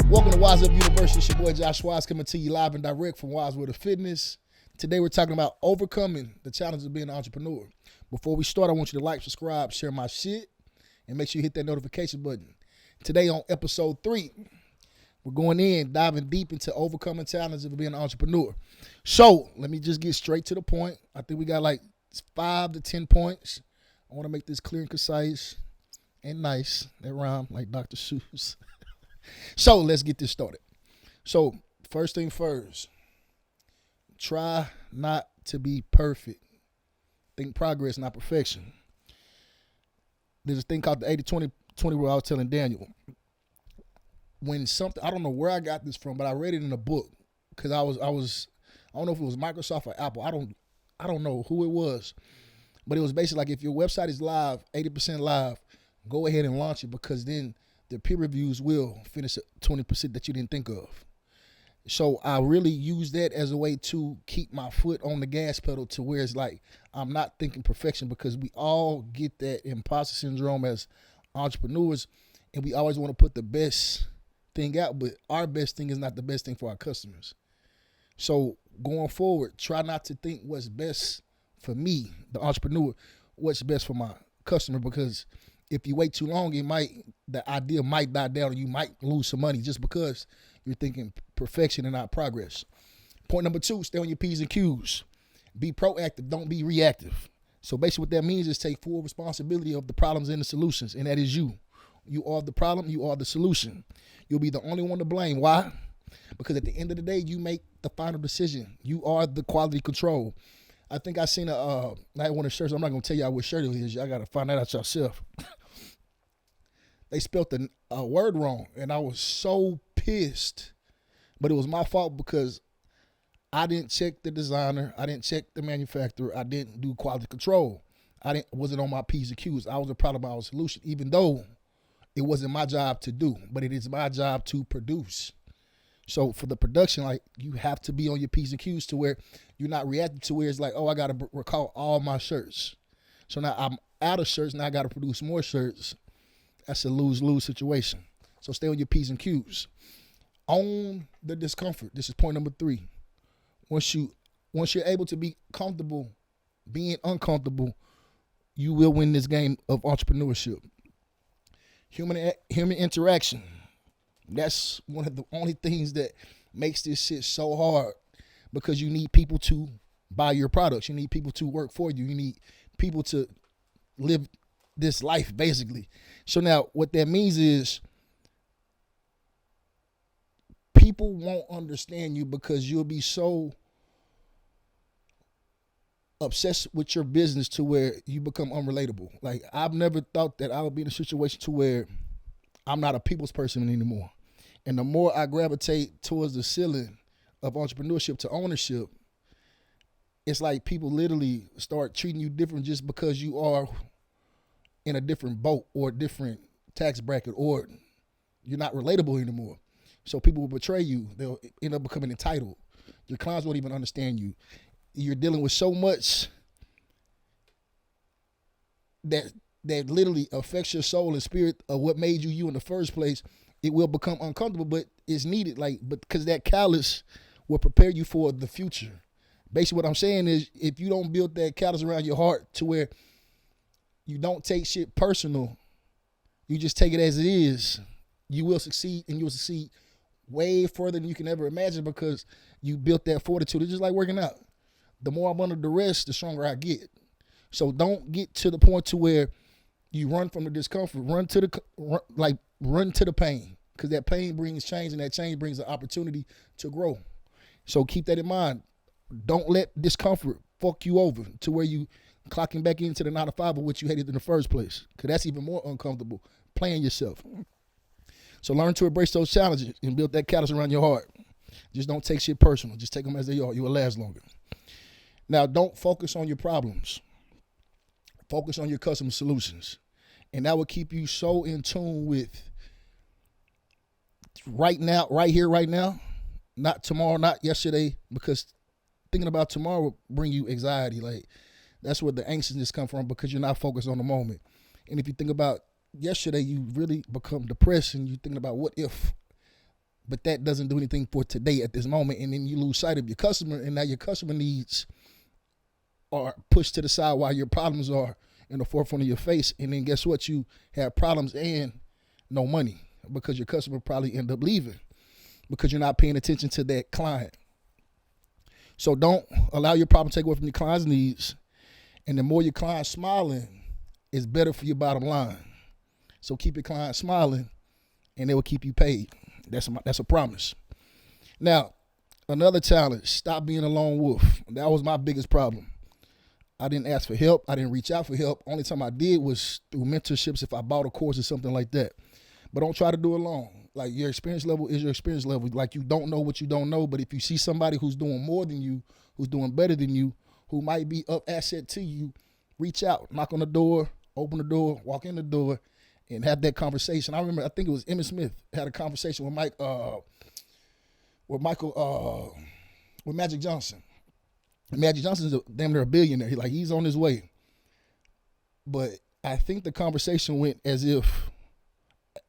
Welcome to WiseUp University. It's your boy Josh Wise coming to you live and direct from WiseUp Fitness. Today we're talking about overcoming the challenges of being an entrepreneur. Before we start, I want you to like, subscribe, share my shit, and make sure you hit that notification button. Today on episode 3, we're going in, diving deep into overcoming challenges of being an entrepreneur. So let me just get straight to the point. I think we got like 5 to 10 points. I want to make this clear and concise and nice. That rhyme like Dr. Seuss. So let's get this started. So first thing first, try not to be perfect. Think progress, not perfection. There's a thing called the 80-20 rule I was telling Daniel. When something, I don't know where I got this from, but I read it in a book because I don't know if it was Microsoft or Apple. I don't know who it was, but it was basically like if your website is live, 80% live, go ahead and launch it because then the peer reviews will finish at 20% that you didn't think of. So I really use that as a way to keep my foot on the gas pedal to where it's like I'm not thinking perfection, because we all get that imposter syndrome as entrepreneurs, and we always want to put the best thing out, but our best thing is not the best thing for our customers. So going forward, try not to think what's best for me, the entrepreneur, what's best for my customer, because if you wait too long, the idea might die down and you might lose some money just because you're thinking perfection and not progress. Point number 2, stay on your P's and Q's. Be proactive, don't be reactive. So basically what that means is take full responsibility of the problems and the solutions, and that is you. You are the problem, you are the solution. You'll be the only one to blame. Why? Because at the end of the day, you make the final decision. You are the quality control. I think I seen I had one of the shirts. I'm not going to tell y'all what shirt it is. Y'all got to find that out yourself. They spelled the word wrong, and I was so pissed. But it was my fault because I didn't check the designer. I didn't check the manufacturer. I didn't do quality control. Wasn't on my P's and Q's. I was a problem, I was a solution, even though it wasn't my job to do, but it is my job to produce. So for the production, like, you have to be on your P's and Q's to where you're not reacting to where it's like, oh, I got to recall all my shirts. So now I'm out of shirts. Now I got to produce more shirts. That's a lose-lose situation. So stay on your P's and Q's. Own the discomfort. This is point number 3. Once you're able to be comfortable being uncomfortable, you will win this game of entrepreneurship. Human interaction. That's one of the only things that makes this shit so hard, because you need people to buy your products. You need people to work for you. You need people to live this life, basically. So now what that means is people won't understand you because you'll be so obsessed with your business to where you become unrelatable. Like, I've never thought that I would be in a situation to where I'm not a people's person anymore. And the more I gravitate towards the ceiling of entrepreneurship to ownership, it's like people literally start treating you different just because you are in a different boat or a different tax bracket, or you're not relatable anymore. So people will betray you. They'll end up becoming entitled. Your clients won't even understand you. You're dealing with so much that literally affects your soul and spirit of what made you in the first place. It will become uncomfortable, but it's needed, but because that callus will prepare you for the future. Basically what I'm saying is, if you don't build that callus around your heart to where you don't take shit personal, you just take it as it is, you will succeed, and you'll succeed way further than you can ever imagine, because you built that fortitude. It's just like working out. The more I'm under duress, the stronger I get. So don't get to the point to where you run from the discomfort. Run to the pain, because that pain brings change, and that change brings an opportunity to grow. So keep that in mind. Don't let discomfort fuck you over to where you clocking back into the 9 to 5 of what you hated in the first place, because that's even more uncomfortable, playing yourself. So learn to embrace those challenges and build that callus around your heart. Just don't take shit personal. Just take them as they are. You will last longer. Now, don't focus on your problems. Focus on your customer solutions. And that will keep you so in tune with right now, right here, right now, not tomorrow, not yesterday, because thinking about tomorrow will bring you anxiety. Like, that's where the anxiousness come from, because you're not focused on the moment. And if you think about yesterday, you really become depressed, and you thinking about what if but that doesn't do anything for today at this moment. And then you lose sight of your customer, and now your customer needs are pushed to the side while your problems are in the forefront of your face. And then guess what? You have problems and no money because your customer probably end up leaving because you're not paying attention to that client. So don't allow your problem to take away from your client's needs. And the more your client's smiling, it's better for your bottom line. So keep your client smiling, and they will keep you paid. That's a promise. Now, another challenge, stop being a lone wolf. That was my biggest problem. I didn't ask for help. I didn't reach out for help. Only time I did was through mentorships if I bought a course or something like that. But don't try to do it alone. Like, your experience level is your experience level. Like, you don't know what you don't know, but if you see somebody who's doing more than you, who's doing better than you, who might be of asset to you, reach out, knock on the door, open the door, walk in the door, and have that conversation. I remember, I think it was Emmitt Smith had a conversation with with Magic Johnson. And Magic Johnson's damn near a billionaire. He's on his way. But I think the conversation went as if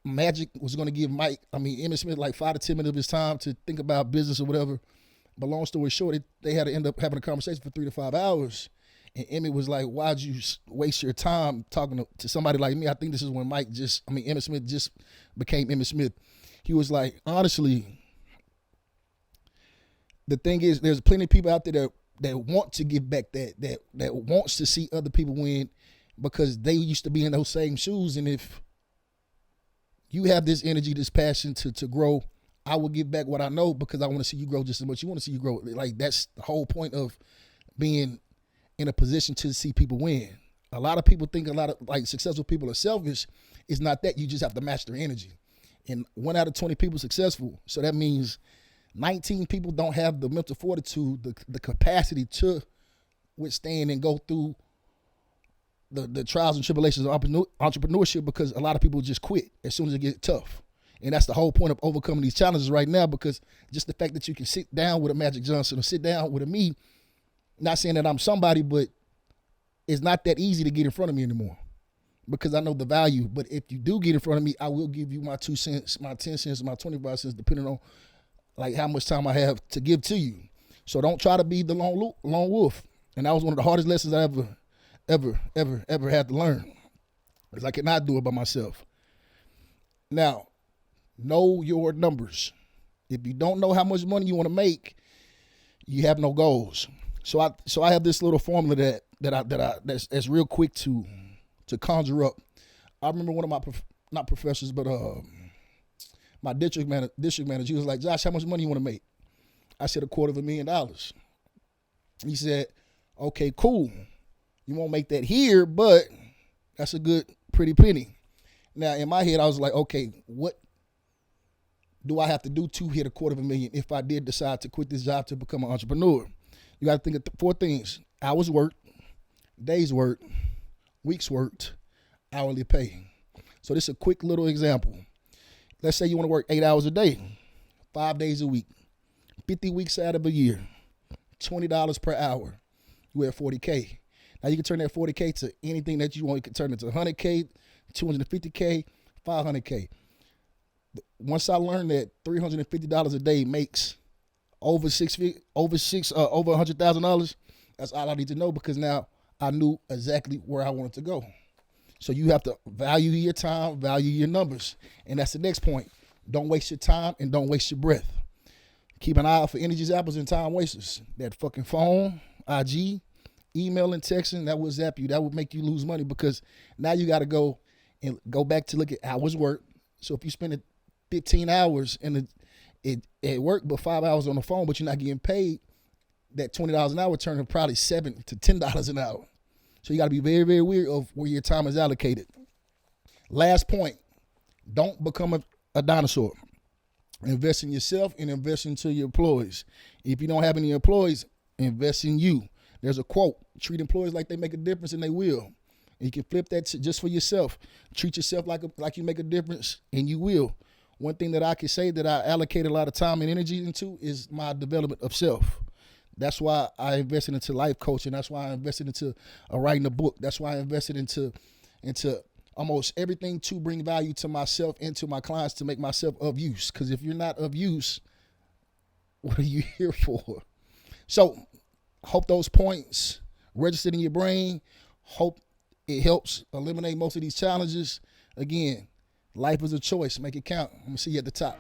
Magic was going to give Emmitt Smith like 5 to 10 minutes of his time to think about business or whatever. But long story short, they had to end up having a conversation for 3 to 5 hours. And Emmitt was like, why'd you waste your time talking to somebody like me? I think this is when Emmitt Smith just became Emmitt Smith. He was like, honestly, the thing is, there's plenty of people out there that want to give back, that wants to see other people win because they used to be in those same shoes. And if you have this energy, this passion to grow, I will give back what I know because I want to see you grow just as much. You want to see you grow. Like, that's the whole point of being in a position to see people win. A lot of people think successful people are selfish. It's not that. You just have to match their energy. And 1 out of 20 people successful. So that means 19 people don't have the mental fortitude, the capacity to withstand and go through the trials and tribulations of entrepreneurship because a lot of people just quit as soon as it gets tough. And that's the whole point of overcoming these challenges right now, because just the fact that you can sit down with a Magic Johnson or sit down with a me, not saying that I'm somebody, but it's not that easy to get in front of me anymore because I know the value. But if you do get in front of me, I will give you my 2 cents, my 10 cents, my 25 cents, depending on like how much time I have to give to you. So don't try to be the lone wolf. And that was one of the hardest lessons I ever had to learn, because I cannot do it by myself. Now, know your numbers. If you don't know how much money you want to make, you have no goals. So I have this little formula that's real quick to conjure up. I remember one of my not professors, but my district manager, he was like, Josh, how much money you want to make? I said $250,000. He said, okay, cool. You won't make that here, but that's a good, pretty penny. Now, in my head, I was like, okay, what do I have to do to hit $250,000 if I did decide to quit this job to become an entrepreneur? You got to think of 4 things: hours worked, days worked, weeks worked, hourly pay. So this is a quick little example. Let's say you want to work 8 hours a day, 5 days a week, 50 weeks out of a year, $20 per hour. You have $40K. Now you can turn that $40K to anything that you want. You can turn it to $100K, $250K, $500K. Once I learned that $350 a day makes over $100,000, that's all I need to know, because now I knew exactly where I wanted to go. So you have to value your time, value your numbers. And that's the next point. Don't waste your time and don't waste your breath. Keep an eye out for energy zappers and time wasters. That fucking phone, IG, email and texting, that will zap you. That would make you lose money, because now you got to go back to look at hours worked. So if you spend 15 hours in at work, but 5 hours on the phone, but you're not getting paid, that $20 an hour turning probably $7 to $10 an hour. So you got to be very, very aware of where your time is allocated. Last point, don't become a dinosaur. Invest in yourself and invest into your employees. If you don't have any employees, invest in you. There's a quote: treat employees like they make a difference, and they will. And you can flip that just for yourself. Treat yourself like you make a difference, and you will. One thing that I can say that I allocate a lot of time and energy into is my development of self. That's why I invested into life coaching. That's why I invested into writing a book. That's why I invested into almost everything to bring value to myself and to my clients to make myself of use. Because if you're not of use, what are you here for? So hope those points registered in your brain. Hope it helps eliminate most of these challenges. Again, life is a choice. Make it count. I'm going to see you at the top.